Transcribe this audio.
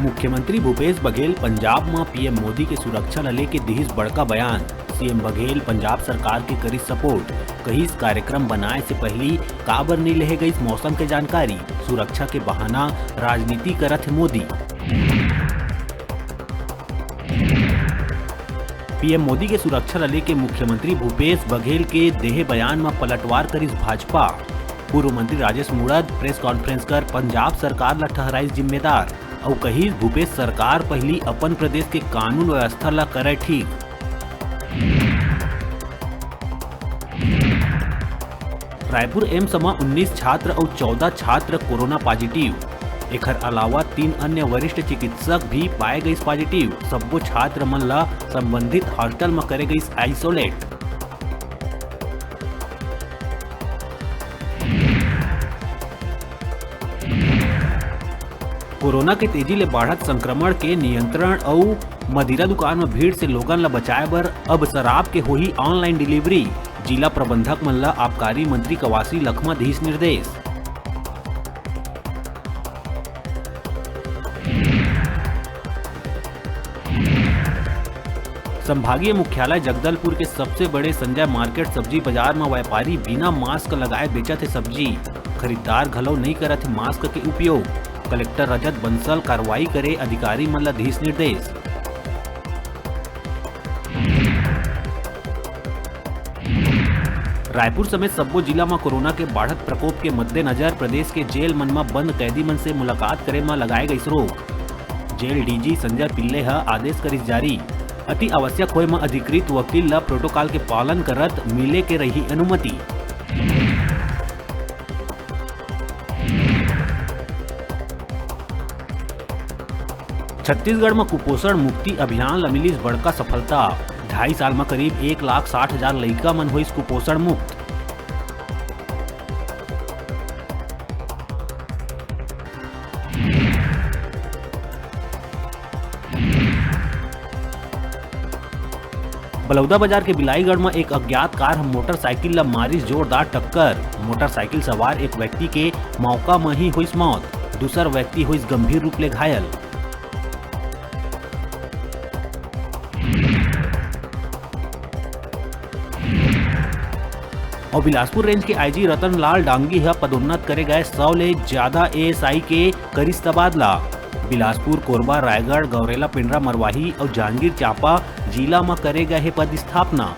मुख्यमंत्री भूपेश बघेल पंजाब में पीएम मोदी के सुरक्षा ल लेके दिहिस बड़का बयान। सीएम बघेल पंजाब सरकार के करी सपोर्ट, कहिस कार्यक्रम बनाए से पहली काबर नहीं लेहे गई मौसम के जानकारी, सुरक्षा के बहाना राजनीति करत है मोदी। पीएम मोदी के सुरक्षा ल लेके मुख्यमंत्री भूपेश बघेल के देहे बयान में पलटवार करिस भाजपा। पूर्व मंत्री राजेश मूणत प्रेस कॉन्फ्रेंस कर पंजाब सरकार ला ठहराइस जिम्मेदार और कहिस भूपेश सरकार पहली अपन प्रदेश के कानून व्यवस्था ला करे ठीक। रायपुर एम्स में 19 छात्र और 14 छात्र कोरोना पॉजिटिव। एकर अलावा 3 अन्य वरिष्ठ चिकित्सक भी पाए गई पॉजिटिव। सबो छात्र मन ला संबंधित हॉस्टल में करे गई आइसोलेट। कोरोना के तेजी ले बढ़त संक्रमण के नियंत्रण और मदिरा दुकान में भीड़ से लोगन ला बचाए बर अब शराब के होही ऑनलाइन डिलीवरी। जिला प्रबंधक मन ला आबकारी मंत्री कवासी लखमा दिस निर्देश। संभागीय मुख्यालय जगदलपुर के सबसे बड़े संजय मार्केट सब्जी बाजार में व्यापारी बिना मास्क लगाए बेचत है सब्जी। खरीदार घलो नहीं करत है मास्क के उपयोग। कलेक्टर रजत बंसल कार्रवाई करे, अधिकारी मन ला दिस निर्देश। रायपुर समेत सब्बो जिला में कोरोना के बढ़त प्रकोप के मद्देनजर प्रदेश के जेल मन में बंद कैदी मन से मुलाकात करे में लगाए गई रोक। जेल डीजी संजय पिल्ले हा आदेश करिस जारी। अति आवश्यक होए में अधिकृत वकील ला प्रोटोकॉल के पालन करत मिले के रही अनुमति। छत्तीसगढ़ में कुपोषण मुक्ति अभियान ला मिलिस बड़का सफलता। 2.5 साल में करीब 1,60,000 लइका मन होइस कुपोषण मुक्त। बलौदाबाजार के बिलाईगढ़ में एक अज्ञात कार मोटरसाइकिल ला मारिस जोरदार टक्कर। मोटरसाइकिल सवार एक व्यक्ति के मौका में ही हुई मौत, दूसर व्यक्ति हुई गंभीर रूप ले घायल। और बिलासपुर रेंज के आईजी रतन लाल डांगी है पदोन्नत करे गए 100 ले ज्यादा एएसआई के करिस तबादला। बिलासपुर, कोरबा, रायगढ़, गौरेला, पिंडरा, मरवाही और जांजगीर चांपा जिला में करे गए है पद स्थापना।